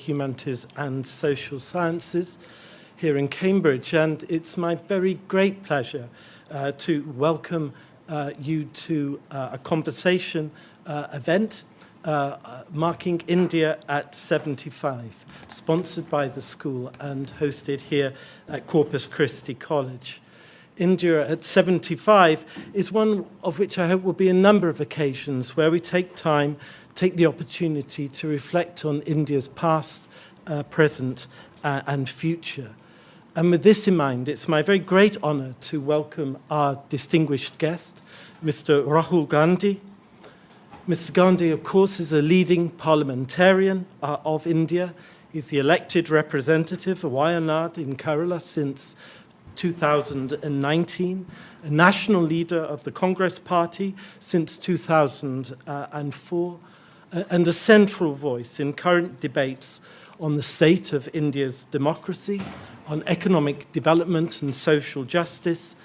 Humanities and Social Sciences here in Cambridge, and it's my very great pleasure to welcome you to a conversation event marking India at 75, sponsored by the school and hosted here at Corpus Christi College. India at 75 is one of which I hope will be a number of occasions where we take the opportunity to reflect on India's past, present, and future. And with this in mind, it's my very great honor to welcome our distinguished guest, Mr. Rahul Gandhi. Mr. Gandhi, of course, is a leading parliamentarian of India. He's the elected representative of Wayanad in Kerala since 2019, a national leader of the Congress Party since 2004, and a central voice in current debates on the state of India's democracy, on economic development and social justice,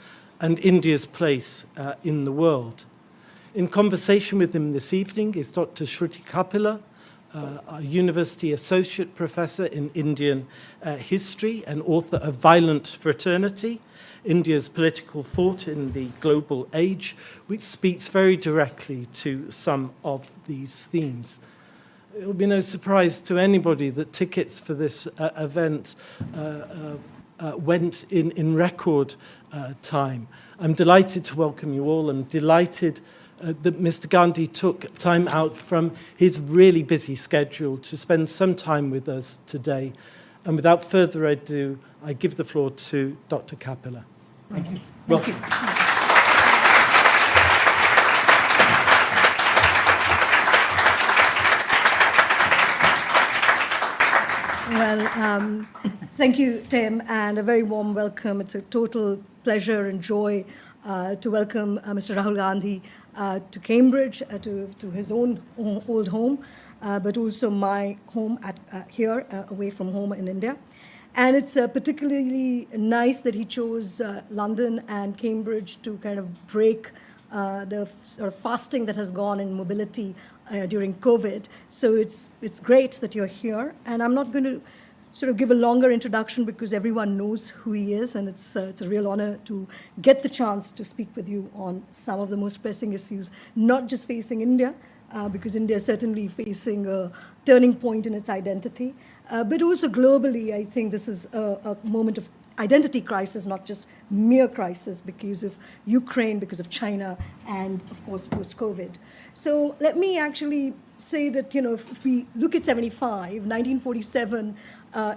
and India's place in the world. In conversation with him this evening is Dr. Shri Kapila, a university associate professor in Indian history and author of Violent Fraternity, India's Political Thought in the Global Age, which speaks very directly to some of these themes. It will be no surprise to anybody that tickets for this event went in record time. I'm delighted to welcome you all. I'm delighted that Mr. Gandhi took time out from his really busy schedule to spend some time with us today. And without further ado, I give the floor to Dr. Kapila. Thank you. Welcome. Well, thank you, Tim, and a very warm welcome. It's a total pleasure and joy to welcome Mr. Rahul Gandhi to Cambridge, to his own old home, but also my home here, away from home in India. And it's particularly nice that he chose London and Cambridge to kind of break the sort of fasting that has gone in mobility during COVID. So it's great that you're here. And I'm not going to sort of give a longer introduction because everyone knows who he is, and it's a real honor to get the chance to speak with you on some of the most pressing issues, not just facing India, because India is certainly facing a turning point in its identity, but also globally. I think this is a moment of identity crisis, not just mere crisis because of Ukraine, because of China, and of course post-COVID. So let me actually say that, if we look at 1947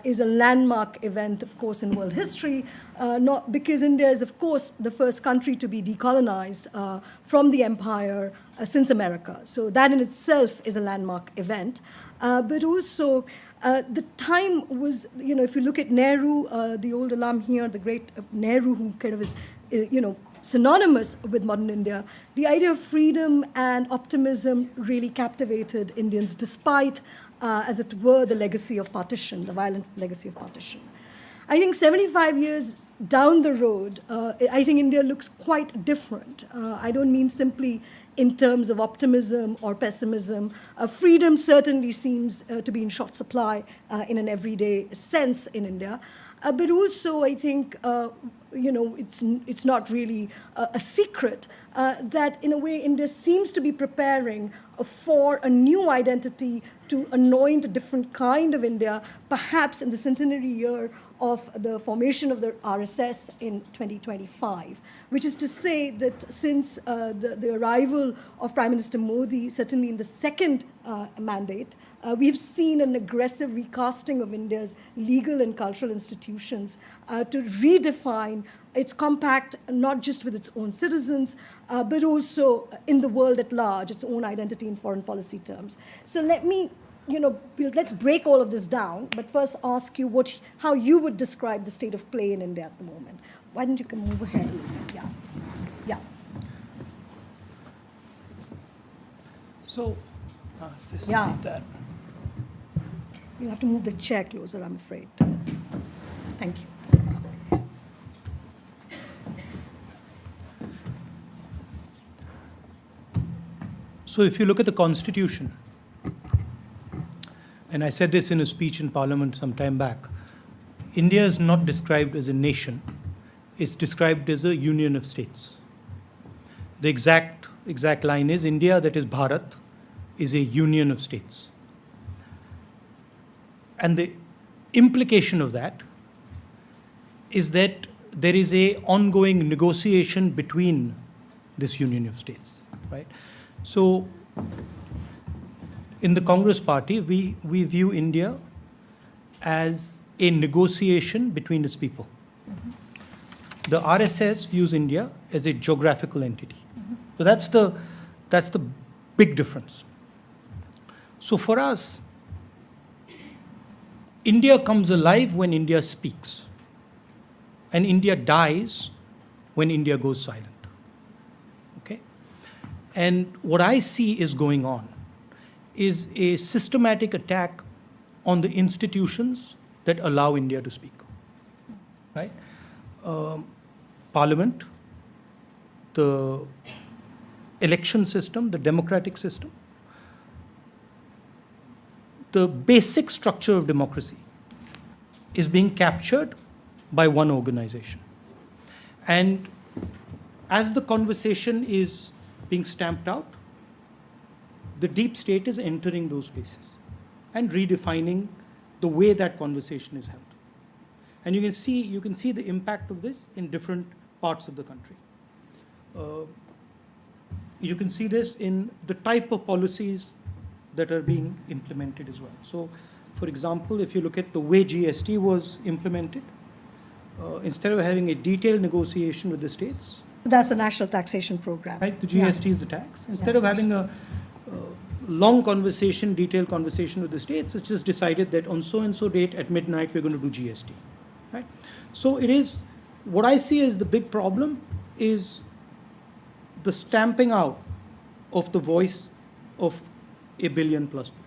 is a landmark event, of course, in world history, not because India is, of course, the first country to be decolonized from the empire since America. So that in itself is a landmark event. But also, the time was, if you look at Nehru, the old alum here, the great Nehru, who kind of is, synonymous with modern India, the idea of freedom and optimism really captivated Indians, despite, as it were, the legacy of partition, the violent legacy of partition. I think 75 years down the road, I think India looks quite different. I don't mean simply in terms of optimism or pessimism. Freedom certainly seems to be in short supply in an everyday sense in India. But also, I think, it's not really a secret that, in a way, India seems to be preparing for a new identity to anoint a different kind of India, perhaps in the centenary year of the formation of the RSS in 2025, which is to say that since the arrival of Prime Minister Modi, certainly in the second mandate, we've seen an aggressive recasting of India's legal and cultural institutions to redefine its compact, not just with its own citizens, but also in the world at large, its own identity in foreign policy terms. So let me, let's break all of this down, but first ask you how you would describe the state of play in India at the moment. Why don't you move ahead? Yeah. So, this is that. You have to move the chair closer, I'm afraid. Thank you. So if you look at the Constitution, and I said this in a speech in Parliament some time back, India is not described as a nation, it's described as a union of states. The exact line is India, that is Bharat, is a union of states. And the implication of that is that there is a ongoing negotiation between this union of states, right? So in the Congress party, we view India as a negotiation between its people. The RSS views India as a geographical entity. So that's the big difference. So for us, India comes alive when India speaks, and India dies when India goes silent. Okay? And what I see is going on is a systematic attack on the institutions that allow India to speak. Right? Parliament, the election system, the democratic system, the basic structure of democracy is being captured by one organization. And as the conversation is being stamped out, the deep state is entering those spaces and redefining the way that conversation is held. And you can see the impact of this in different parts of the country. You can see this in the type of policies that are being implemented as well. So, for example, if you look at the way GST was implemented, instead of having a detailed negotiation with the states, That's a national taxation program. right? The GST is the tax. Instead of having a long conversation, detailed conversation with the states, it's just decided that on so and so date at midnight we're going to do GST, right? So it is, what I see as the big problem is the stamping out of the voice of 1 billion plus people.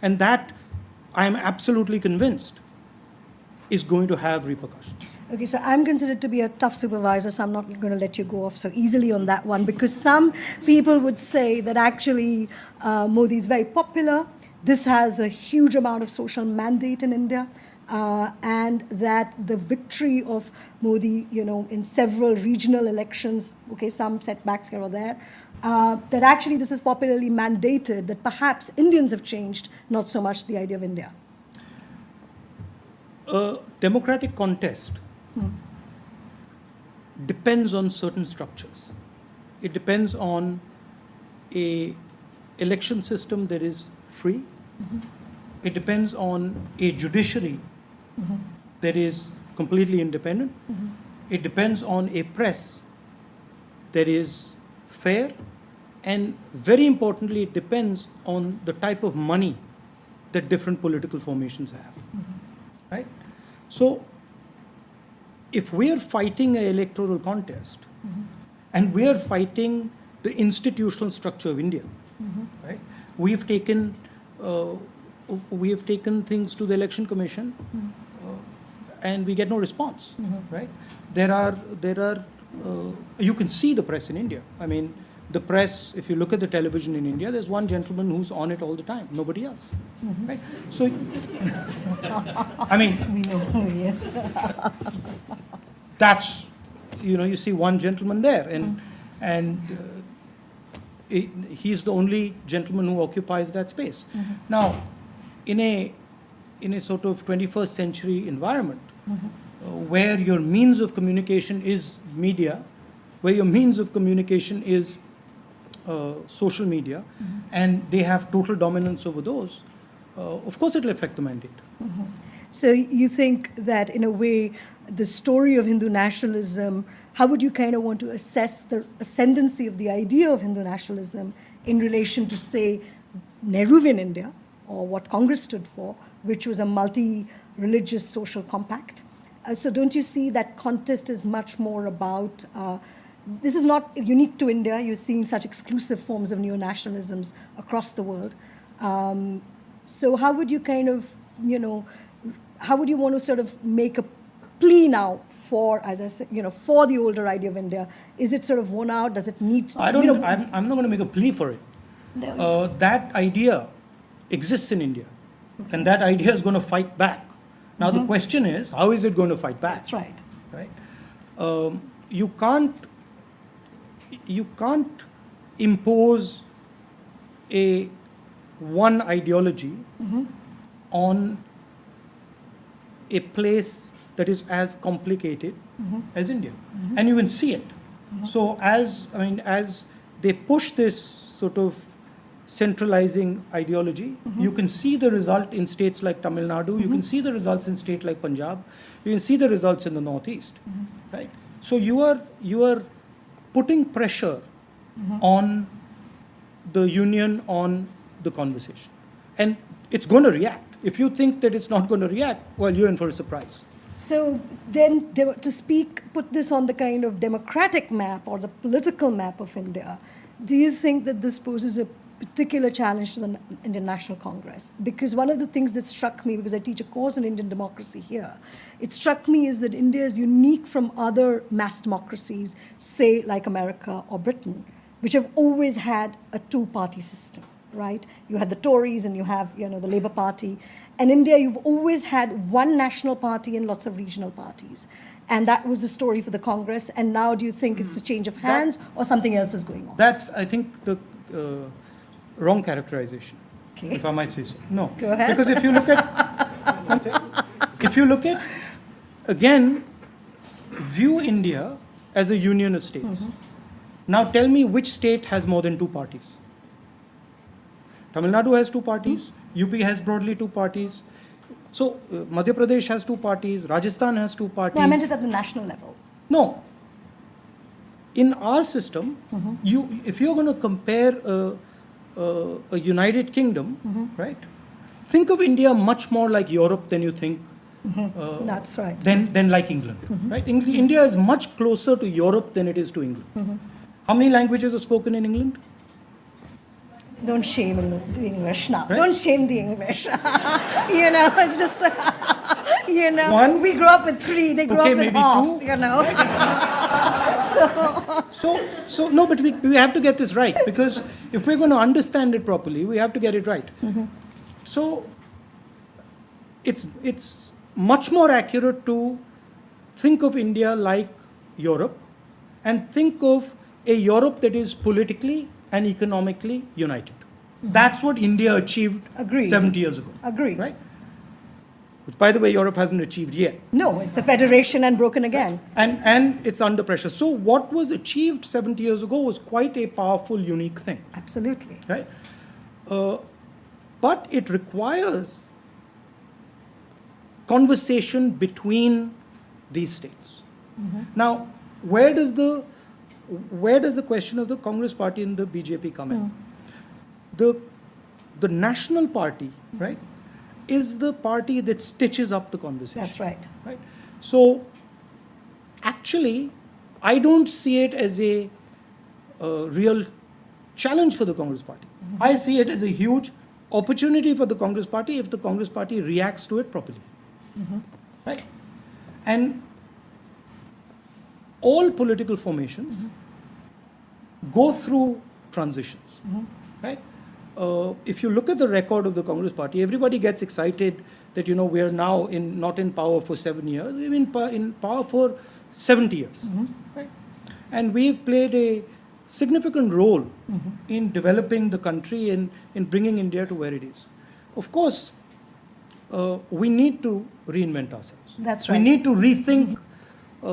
And that, I am absolutely convinced, is going to have repercussions. Okay, so I'm considered to be a tough supervisor, so I'm not going to let you go off so easily on that one, because some people would say that actually Modi is very popular. This has a huge amount of social mandate in India, and that the victory of Modi, in several regional elections, okay, some setbacks here or there, that actually this is popularly mandated, that perhaps Indians have changed, not so much the idea of India. A democratic contest depends on certain structures. It depends on a election system that is free. It depends on a judiciary that is completely independent. It depends on a press that is fair, and very importantly, it depends on the type of money that different political formations have. Right? So, if we are fighting an electoral contest, and we are fighting the institutional structure of India, right? We have taken things to the Election Commission, and we get no response, right? There are you can see the press in India. I mean, the press, if you look at the television in India, there's one gentleman who's on it all the time, nobody else, right? So, I mean, We know, yes. that's, you see one gentleman there, and he's the only gentleman who occupies that space. Now, in a sort of 21st century environment, where your means of communication is media, where your means of communication is social media, and they have total dominance over those, of course it will affect the mandate. So you think that, in a way, the story of Hindu nationalism, how would you kind of want to assess the ascendancy of the idea of Hindu nationalism in relation to, say, Nehruvian India, or what Congress stood for, which was a multi-religious social compact? So don't you see that contest is much more about, this is not unique to India, you're seeing such exclusive forms of neo-nationalisms across the world. So how would you kind of, how would you want to sort of make a plea now for, as I said, for the older idea of India? Is it sort of worn out? Does it need? I'm not going to make a plea for it. No. That idea exists in India. And that idea is going to fight back. Now the question is, how is it going to fight back? That's right. Right? You can't impose a one ideology on a place that is as complicated as India, and you can see it. So as they push this sort of centralizing ideology, you can see the result in states like Tamil Nadu, you can see the results in states like Punjab, you can see the results in the Northeast, right? So you are putting pressure on the union, on the conversation, and it's going to react. If you think that it's not going to react, well, you're in for a surprise. So then, put this on the kind of democratic map or the political map of India, do you think that this poses a particular challenge to the Indian National Congress? Because one of the things that struck me, because I teach a course on Indian democracy here, it struck me is that India is unique from other mass democracies, say like America or Britain, which have always had a two-party system, right? You had the Tories and you have, the Labour Party. And India, you've always had one national party and lots of regional parties. And that was the story for the Congress. And now do you think it's a change of hands or something else is going on? That's, I think, the wrong characterization, Okay. if I might say so. No. Go ahead. Because if you look at, again, view India as a union of states. Now tell me which state has more than two parties. Tamil Nadu has two parties, UP has broadly two parties. So Madhya Pradesh has two parties, Rajasthan has two parties. No, I meant it at the national level. No. In our system, if you're going to compare a United Kingdom, right? Think of India much more like Europe than you think. That's right. Than like England, right? India is much closer to Europe than it is to England. How many languages are spoken in England? Don't shame the English now. Right? Don't shame the English. It's just, One? we grew up with three, they grew Okay, up with maybe half, two. So no, but we have to get this right, because if we're going to understand it properly, we have to get it right. So it's much more accurate to think of India like Europe and think of a Europe that is politically and economically united. That's what India achieved Agreed. 70 years ago. Agreed. Right? Which, by the way, Europe hasn't achieved yet. No, it's a federation and broken again. And it's under pressure. So what was achieved 70 years ago was quite a powerful, unique thing. Absolutely. Right? But it requires conversation between these states. Now, where does the question of the Congress Party and the BJP come in? The National Party, right, is the party that stitches up the conversation. That's right. Right? So, actually, I don't see it as a real challenge for the Congress Party. I see it as a huge opportunity for the Congress Party if the Congress Party reacts to it properly. Right? And all political formations go through transitions. Right? If you look at the record of the Congress Party, everybody gets excited that we are now not in power for 7 years, we're in power for 70 years. Right? And we've played a significant role in developing the country and in bringing India to where it is. Of course, we need to reinvent ourselves. That's right. We need to rethink. We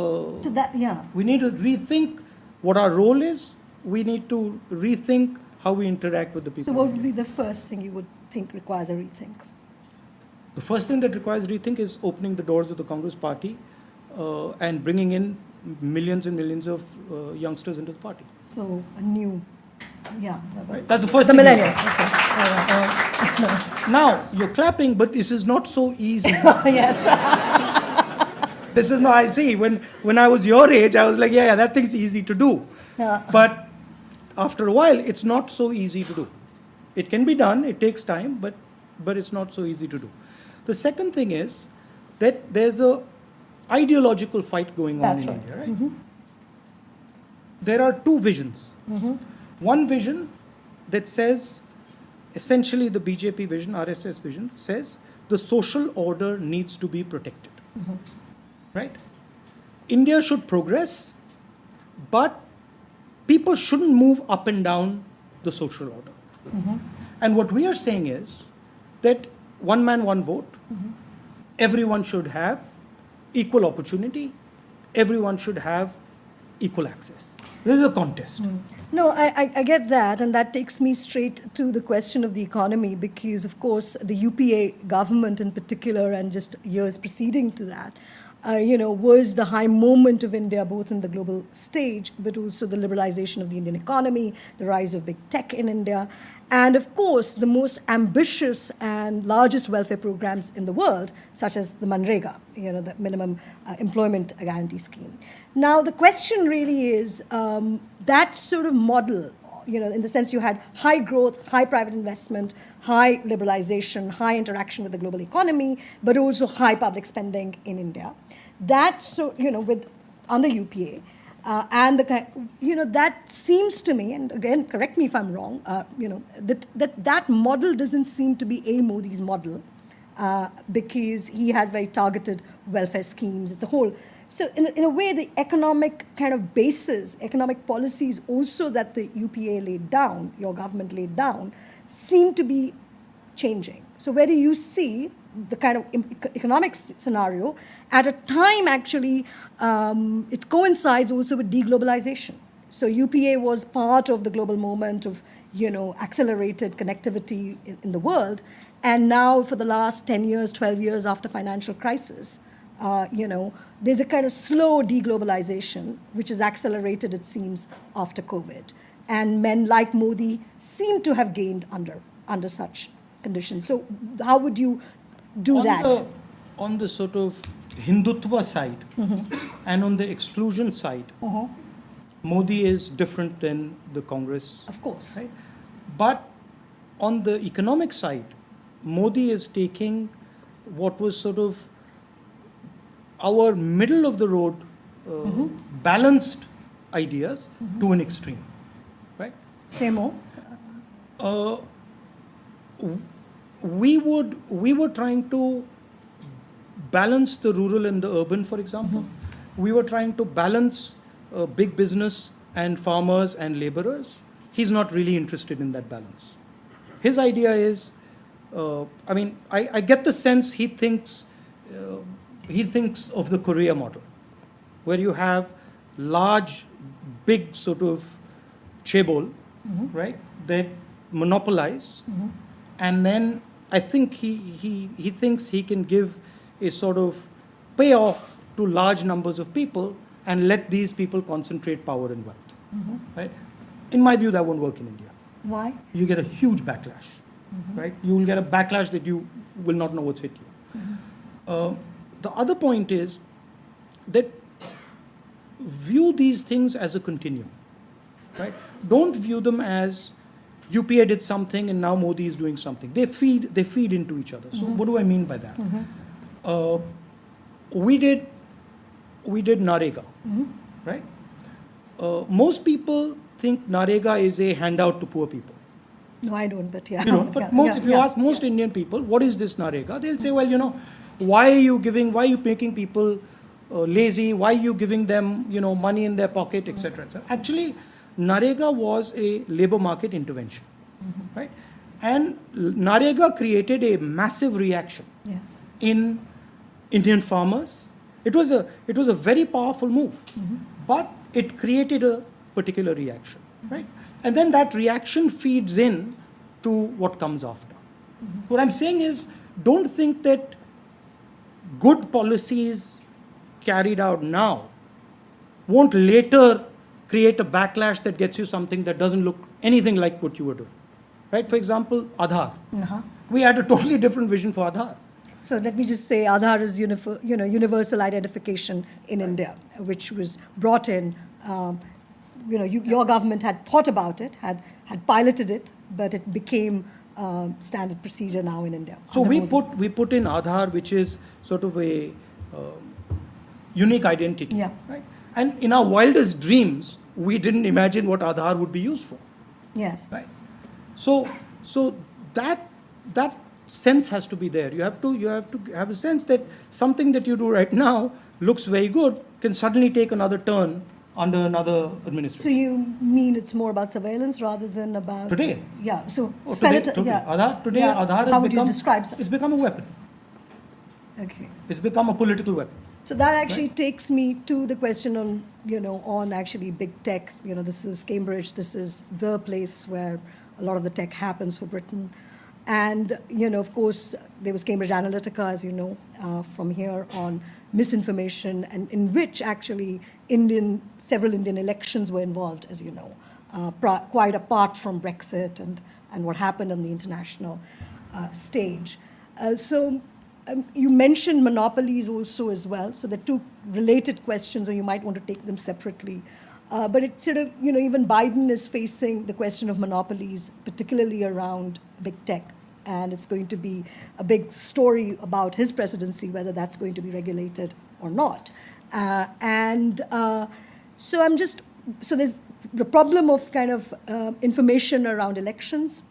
We need to rethink what our role is. We need to rethink how we interact with the people. So what would be the first thing you would think requires a rethink? The first thing that requires rethink is opening the doors of the Congress Party and bringing in millions and millions of youngsters into the party. So a new, Right? That's the first the thing. millennium. Okay. All right. Now, you're clapping, but this is not so easy. Yes. This is not, I see, when I was your age, I was like, yeah, that thing's easy to do. Yeah. But after a while, it's not so easy to do. It can be done, it takes time, but it's not so easy to do. The second thing is that there's a ideological fight going on That's in right. India, right? There are two visions. One vision that says essentially the BJP vision, RSS vision, says the social order needs to be protected. Right? India should progress, but people shouldn't move up and down the social order. And what we are saying is that one man, one vote, everyone should have equal opportunity, everyone should have equal access. This is a contest. No, I get that, and that takes me straight to the question of the economy, because, of course, the UPA government in particular, and just years preceding to that, was the high moment of India, both in the global stage, but also the liberalization of the Indian economy, the rise of big tech in India, and of course, the most ambitious and largest welfare programs in the world, such as the Manrega, the minimum employment guarantee scheme. Now, the question really is that sort of model, in the sense you had high growth, high private investment, high liberalization, high interaction with the global economy, but also high public spending in India. That, with under UPA, and that seems to me, and again, correct me if I'm wrong, that model doesn't seem to be a Modi's model, because he has very targeted welfare schemes. It's a whole. So in a way, the economic kind of basis, economic policies also that the UPA laid down, your government laid down, seem to be changing. So where do you see the kind of economic scenario at a time, actually, it coincides also with deglobalization. So UPA was part of the global moment of, accelerated connectivity in the world. And now for the last 10 years, 12 years after financial crisis, there's a kind of slow deglobalization, which is accelerated, it seems, after COVID. And men like Modi seem to have gained under such conditions. So how would you do that? On the sort of Hindutva side and on the exclusion side, Modi is different than the Congress. Of course. Right? But on the economic side, Modi is taking what was sort of our middle of the road balanced ideas to an extreme. Right? Say more. We were trying to balance the rural and the urban, for example. We were trying to balance big business and farmers and laborers. He's not really interested in that balance. His idea is, I get the sense he thinks of the Korea model, where you have large, big sort of chaebol, right, that monopolize, and then I think he thinks he can give a sort of payoff to large numbers of people and let these people concentrate power and wealth. Right? In my view, that won't work in India. Why? You get a huge backlash. Right? You will get a backlash that you will not know what's hit you. The other point is that view these things as a continuum. Right? Don't view them as UPA did something and now Modi is doing something. They feed into each other. So what do I mean by that? We did Narega, right? Most people think Narega is a handout to poor people. No, I don't, but yeah. If you ask most Indian people, what is this Narega? They'll say, well, why are you making people lazy? Why are you giving them, money in their pocket, etc., etc. Actually, Narega was a labor market intervention, right? And Narega created a massive reaction in Indian farmers. It was a very powerful move, but it created a particular reaction, right? And then that reaction feeds in to what comes after. What I'm saying is, don't think that good policies carried out now won't later create a backlash that gets you something that doesn't look anything like what you were doing. Right? For example, Aadhaar. We had a totally different vision for Aadhaar. So let me just say, Aadhaar is universal identification in India, which was brought in. Your government had thought about it, had piloted it, but it became standard procedure now in India. So we put in Aadhaar, which is sort of a unique identity. Right? And in our wildest dreams, we didn't imagine what Aadhaar would be used for. Yes. Right. So that sense has to be there. You have to have a sense that something that you do right now looks very good can suddenly take another turn under another administration. So you mean it's more about surveillance rather than about Today? Yeah. So Today, yeah. Aadhaar How would you has describe it's become a weapon. Okay. It's become a political weapon. So that actually takes me to the question on, on actually big tech. This is Cambridge. This is the place where a lot of the tech happens for Britain. And, of course, there was Cambridge Analytica, as you know, from here on misinformation, and in which actually several Indian elections were involved, as you know, quite apart from Brexit and what happened on the international stage. You mentioned monopolies also as well. So they're two related questions, or you might want to take them separately. But it's sort of, even Biden is facing the question of monopolies, particularly around big tech. And it's going to be a big story about his presidency, whether that's going to be regulated or not. So there's the problem of kind of information around elections,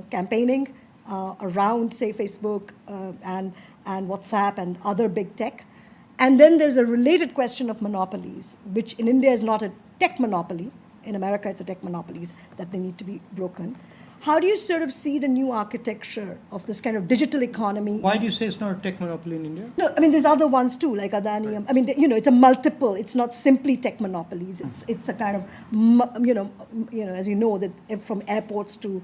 campaigning around, say, Facebook and WhatsApp and other big tech. And then there's a related question of monopolies, which in India is not a tech monopoly. In America, it's a tech monopolies that they need to be broken. How do you sort of see the new architecture of this kind of digital economy? Why do you say it's not a tech monopoly in India? No, I mean, there's other ones too, like Adani. Right. I mean, it's a multiple. It's not simply tech monopolies. It's a kind of, as you know, that from airports to,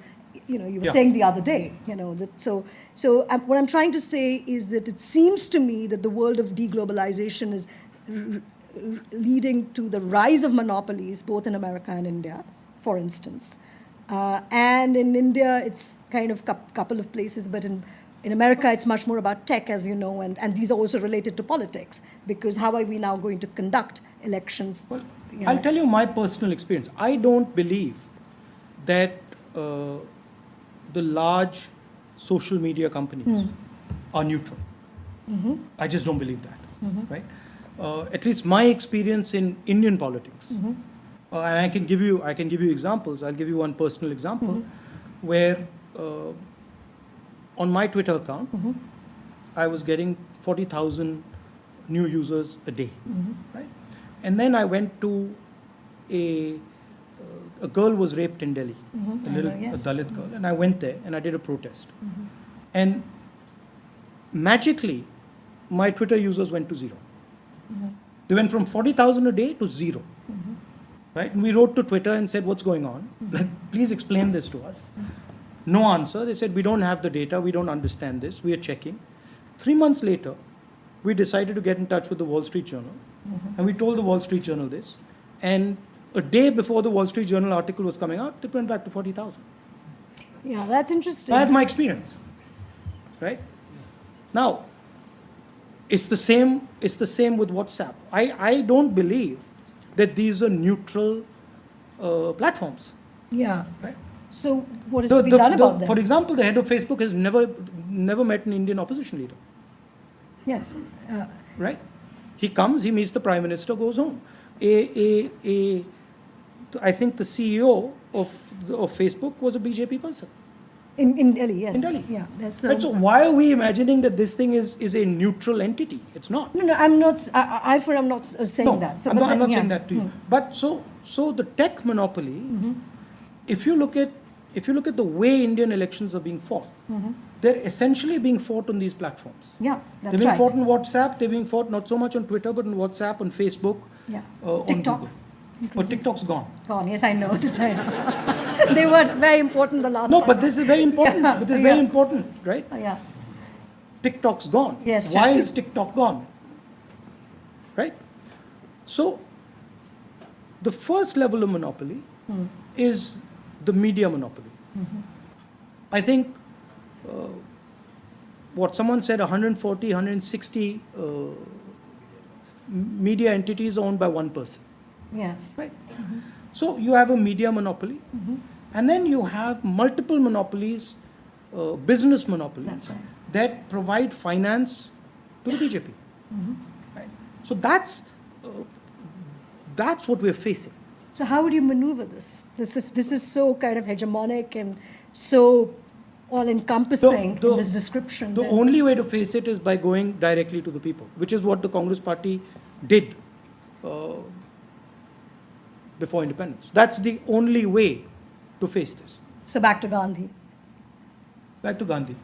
you were saying the other day, what I'm trying to say is that it seems to me that the world of deglobalization is leading to the rise of monopolies, both in America and India, for instance. And in India, it's kind of couple of places, but in America, it's much more about tech, as you know, and these are also related to politics, because how are we now going to conduct elections? Well, I'll tell you my personal experience. I don't believe that the large social media companies are neutral. Mm-hmm. I just don't believe that, right? At least my experience in Indian politics. Mm-hmm. And I can give you examples. I'll give you one personal example where on my Twitter account, I was getting 40,000 new users a day, right? And then I went to a girl was raped in Delhi, a Dalit girl, and I went there and I did a protest. And magically, my Twitter users went to zero. They went from 40,000 a day to zero. Right? And we wrote to Twitter and said, what's going on? Like, please explain this to us. No answer. They said, we don't have the data. We don't understand this. We are checking. 3 months later, we decided to get in touch with the Wall Street Journal. And we told the Wall Street Journal this. And a day before the Wall Street Journal article was coming out, it went back to 40,000. Yeah, that's interesting. That's my experience. Right? Now, it's the same with WhatsApp. I don't believe that these are neutral platforms. Yeah. Right? So what is to be done about them? For example, the head of Facebook has never met an Indian opposition leader. Yes. Right? He comes, he meets the Prime Minister, goes home. I think the CEO of Facebook was a BJP person. In Delhi, yes. In Delhi. Yeah. That's right, so why are we imagining that this thing is a neutral entity? It's not. No, I'm not. I'm not saying that. So, I'm not saying that to you. But so the tech monopoly. If you look at the way Indian elections are being fought, they're essentially being fought on these platforms. Yeah, that's right. They're being fought on WhatsApp. They're being fought not so much on Twitter, but on WhatsApp, on Facebook, on TikTok. Google. But TikTok's gone. Gone. Yes, I know. They were very important the last time. No, but this is very important. But this is very important, right? Yeah. TikTok's gone. Yes. Why is TikTok gone? Right? So, the first level of monopoly is the media monopoly. I think what someone said, 140, 160 media entities owned by one person. Yes. Right. So you have a media monopoly, and then you have multiple monopolies, business monopolies that provide finance to the BJP. Right. So that's what we're facing. So how would you maneuver this? This is so kind of hegemonic and so all-encompassing in this description. The only way to face it is by going directly to the people, which is what the Congress Party did before independence. That's the only way to face this. So back to Gandhi. Back to Gandhi.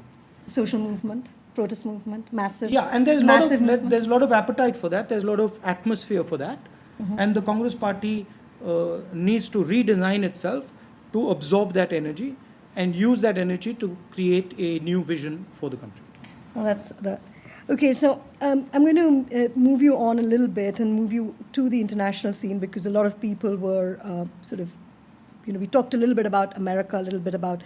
Social movement, protest movement, massive. Yeah, and there's massive a lot of appetite for that. There's a lot of atmosphere for that, and the Congress Party needs to redesign itself to absorb that energy and use that energy to create a new vision for the country. Well, that's the. Okay, so I'm going to move you on a little bit and move you to the international scene, because a lot of people were we talked a little bit about America, a little bit about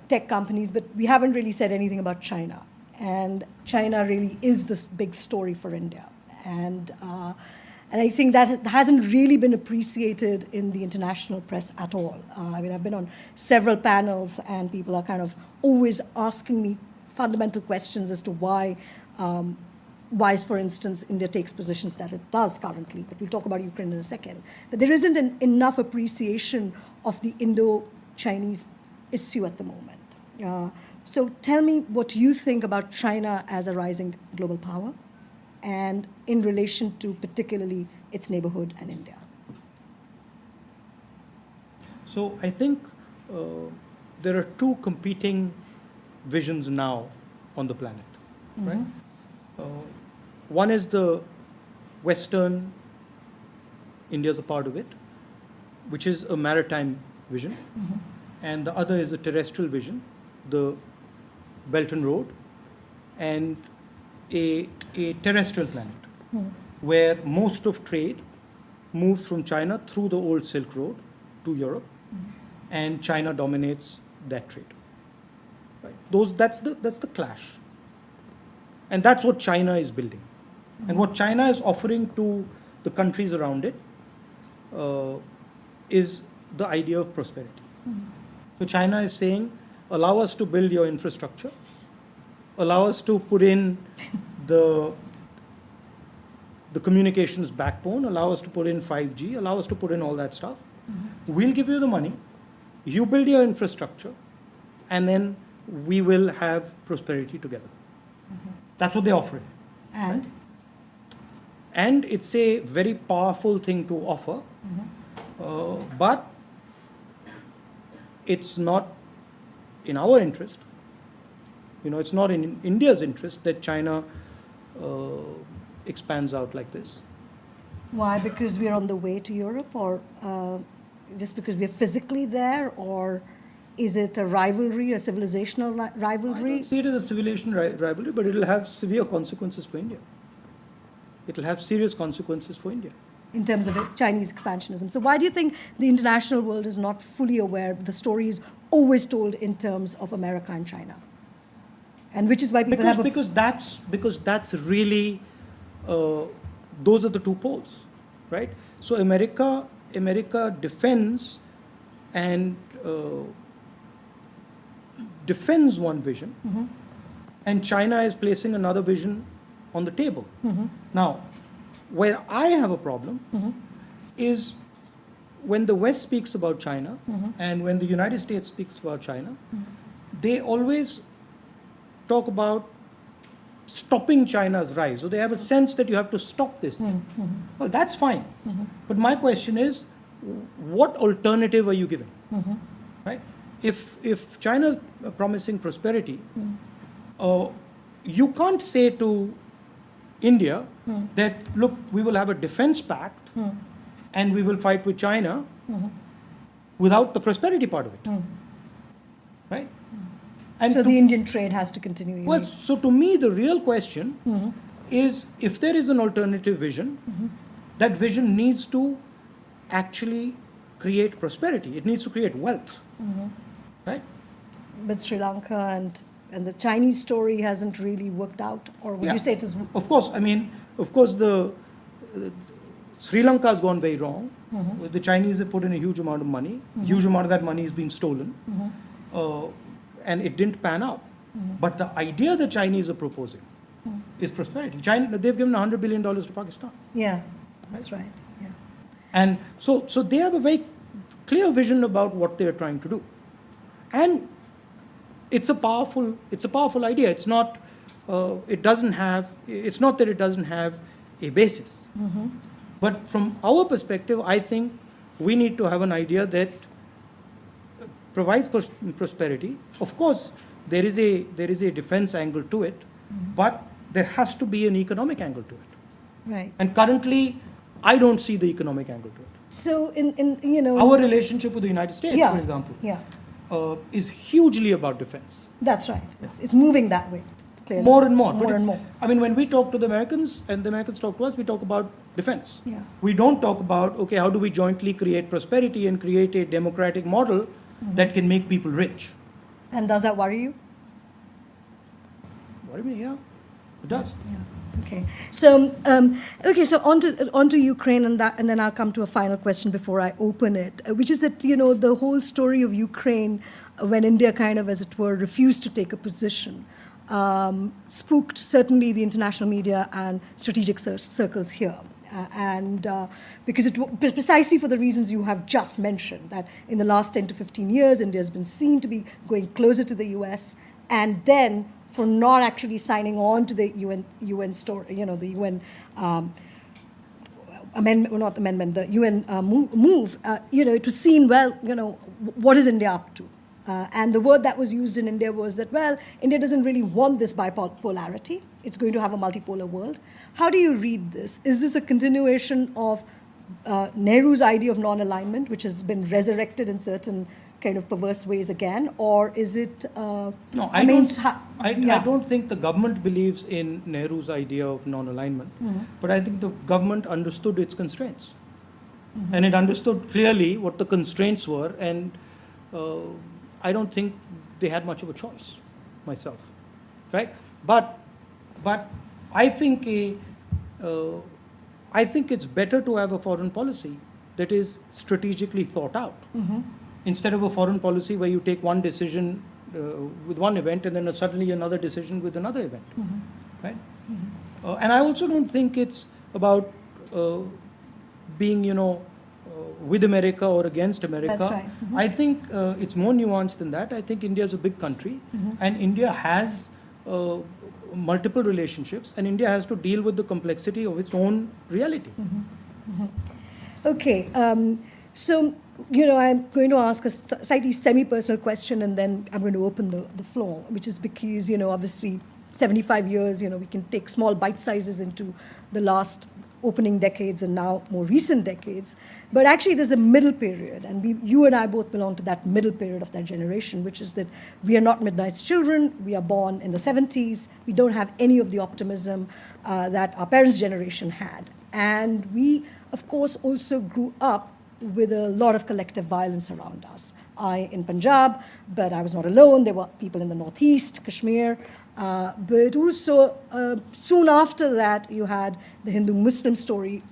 tech companies, but we haven't really said anything about China. And China really is this big story for India. And I think that hasn't really been appreciated in the international press at all. I mean, I've been on several panels, and people are kind of always asking me fundamental questions as to why, for instance, India takes positions that it does currently. But we'll talk about Ukraine in a second. But there isn't enough appreciation of the Indo-Chinese issue at the moment. So tell me what you think about China as a rising global power, and in relation to particularly its neighborhood and India. So I think there are two competing visions now on the planet, right? One is the Western, India's a part of it, which is a maritime vision, and the other is a terrestrial vision, the Belt and Road, and a terrestrial planet, where most of trade moves from China through the old Silk Road to Europe, and China dominates that trade. Right? That's the clash, and that's what China is building, and what China is offering to the countries around it is the idea of prosperity. So China is saying, allow us to build your infrastructure, allow us to put in the communications backbone, allow us to put in 5G, allow us to put in all that stuff. We'll give you the money, you build your infrastructure, and then we will have prosperity together. That's what they're offering. And? Right? And it's a very powerful thing to offer, but it's not in our interest. It's not in India's interest that China expands out like this. Why? Because we're on the way to Europe, or just because we're physically there, or is it a rivalry, a civilizational rivalry? I don't see it as a civilization rivalry, but it'll have severe consequences for India. It'll have serious consequences for India. In terms of Chinese expansionism. So why do you think the international world is not fully aware? The story is always told in terms of America and China, and which is why people because that's really those are the two poles, right? So America defends and defends one vision, and China is placing another vision on the table. Now, where I have a problem is when the West speaks about China and when the United States speaks about China, they always talk about stopping China's rise. So they have a sense that you have to stop this thing. Well, that's fine. But my question is, what alternative are you giving? Right? If China's promising prosperity, you can't say to India that, look, we will have a defense pact and we will fight with China without the prosperity part of it. Right? And so the Indian trade has to continue. Well, so to me, the real question is, if there is an alternative vision, that vision needs to actually create prosperity. It needs to create wealth. Right? But Sri Lanka and the Chinese story hasn't really worked out, or would you say it is? Of course, the Sri Lanka has gone very wrong. The Chinese have put in a huge amount of money. Huge amount of that money is being stolen, and it didn't pan out. But the idea the Chinese are proposing is prosperity. China, they've given $100 billion to Pakistan. Yeah, that's right. Yeah. And so they have a very clear vision about what they are trying to do. And it's a powerful idea. It's not that it doesn't have a basis. But from our perspective, I think we need to have an idea that provides prosperity. Of course, there is a defense angle to it, but there has to be an economic angle to it. Right. And currently, I don't see the economic angle to it. So Our relationship with the United States, yeah, for example, yeah, is hugely about defense. that's right. It's moving that way. Clearly. More and more. More and more. I mean, when we talk to the Americans and the Americans talk to us, we talk about defense. Yeah. We don't talk about, okay, how do we jointly create prosperity and create a democratic model that can make people rich? And does that worry you? What do you mean? Yeah, it does. Yeah. Okay. So so onto Ukraine and then I'll come to a final question before I open it, which is that the whole story of Ukraine, when India kind of, as it were, refused to take a position, spooked certainly the international media and strategic circles here. Because precisely for the reasons you have just mentioned, that in the last 10 to 15 years, India has been seen to be going closer to the US, and then for not actually signing on to the UN story, the UN amendment, well, not amendment, the UN move. It was seen, well, what is India up to? And the word that was used in India was that, well, India doesn't really want this bipolarity. It's going to have a multipolar world. How do you read this? Is this a continuation of Nehru's idea of non-alignment, which has been resurrected in certain kind of perverse ways again, or is it? No, I don't think the government believes in Nehru's idea of non-alignment, but I think the government understood its constraints, and it understood clearly what the constraints were, and I don't think they had much of a choice, myself, right? But I think it's better to have a foreign policy that is strategically thought out, instead of a foreign policy where you take one decision with one event and then suddenly another decision with another event, right? And I also don't think it's about being, with America or against America. That's right. I think it's more nuanced than that. I think India is a big country, and India has multiple relationships, and India has to deal with the complexity of its own reality. Okay. So, I'm going to ask a slightly semi-personal question, and then I'm going to open the floor, which is because, obviously, 75 years, we can take small bite sizes into the last opening decades and now more recent decades. But actually, there's a middle period, and you and I both belong to that middle period of that generation, which is that we are not Midnight's children. We are born in the 70s. We don't have any of the optimism that our parents' generation had. And we, of course, also grew up with a lot of collective violence around us. I in Punjab, but I was not alone. There were people in the Northeast, Kashmir. But also, soon after that, you had the Hindu-Muslim story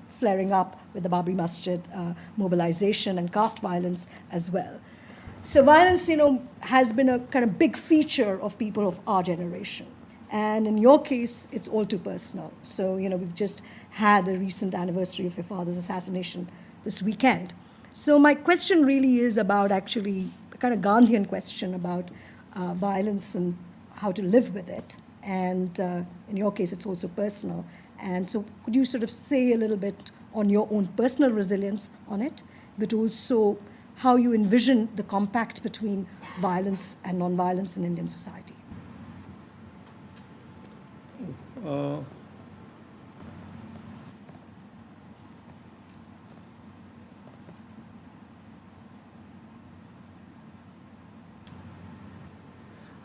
flaring up with the Babri Masjid mobilization and caste violence as well. So violence, has been a kind of big feature of people of our generation. And in your case, it's all too personal. So, we've just had a recent anniversary of your father's assassination this weekend. So my question really is about actually a kind of Gandhian question about violence and how to live with it. And in your case, it's also personal. And so could you sort of say a little bit on your own personal resilience on it, but also how you envision the compact between violence and non-violence in Indian society?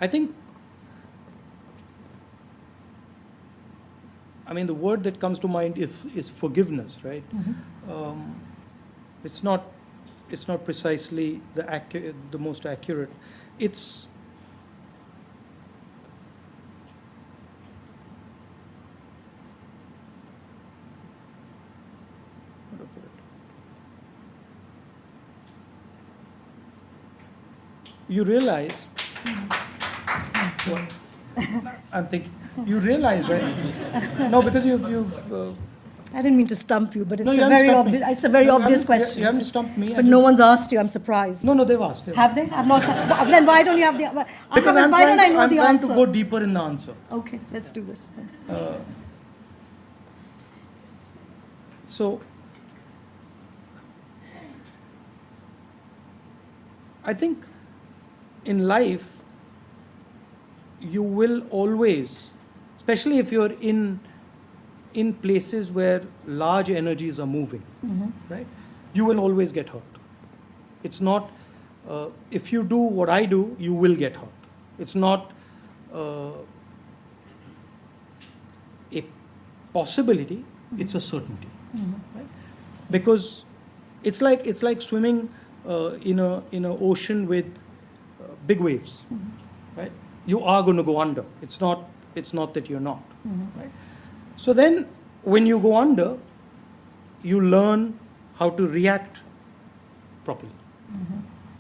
I think, the word that comes to mind is forgiveness, right? It's not precisely the most accurate. It's how to put it? You realize. I'm thinking. You realize, right? No, because you've I didn't mean to stump you, but it's No, you a haven't very stumped me. obvious. It's a very No, you obvious haven't- question. You haven't stumped me. But no one's asked you. I'm surprised. No, they've asked. Have they? I've not. Then why don't you have the? Because why don't I know I'm the trying answer? to go deeper in the answer. Okay, let's do this. So, I think in life, you will always, especially if you're in places where large energies are moving, right? You will always get hurt. It's not, if you do what I do, you will get hurt. It's not a possibility, it's a certainty, right? Because it's like swimming in a ocean with big waves, right? You are going to go under. It's not that you're not, right? So then, when you go under, you learn how to react properly.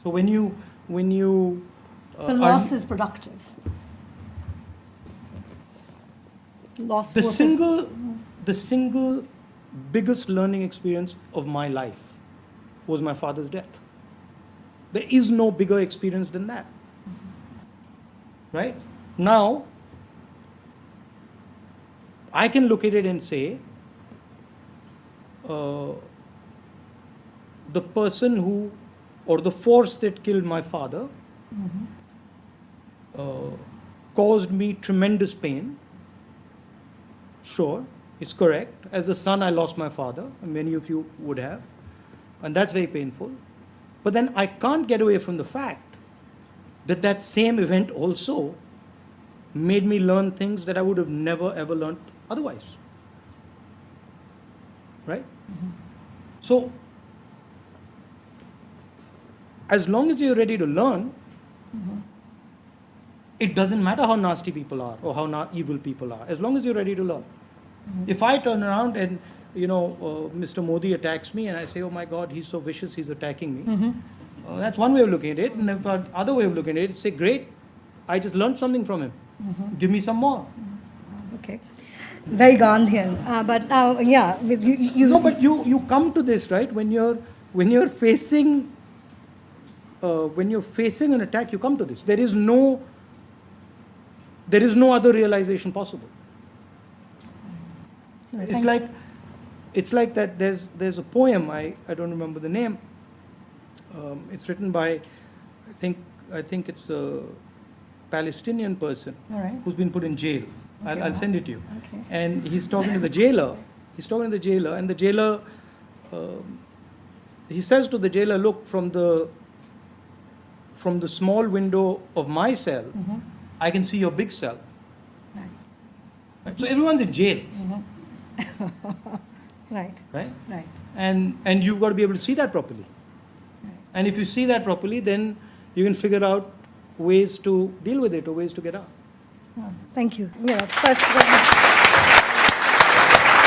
So when you So loss is productive. Loss the versus- single biggest learning experience of my life was my father's death. There is no bigger experience than that. Right? Now, I can look at it and say, the person who, or the force that killed my father, caused me tremendous pain. Sure, it's correct. As a son, I lost my father, and many of you would have, and that's very painful. But then I can't get away from the fact that that same event also made me learn things that I would have never ever learned otherwise. Right? So, as long as you're ready to learn, it doesn't matter how nasty people are or how evil people are, as long as you're ready to learn. If I turn around and, Mr. Modi attacks me and I say, oh my God, he's so vicious, he's attacking me. That's one way of looking at it. And the other way of looking at it is say, great, I just learned something from him. Give me some more. Okay. Very Gandhian. But now, yeah, with you. No, but you come to this, right? When you're facing an attack, you come to this. There is no other realization possible. It's like that. There's a poem. I don't remember the name. It's written by, I think it's a Palestinian person All right. who's been put in jail. Okay. I'll send it to you. Okay. And he's talking to the jailer. And the jailer, he says to the jailer, look, from the small window of my cell, I can see your big cell. Right. Right? So everyone's in jail. Right. Right? Right. And you've got to be able to see that properly. Right. And if you see that properly, then you can figure out ways to deal with it or ways to get out. Thank you. First.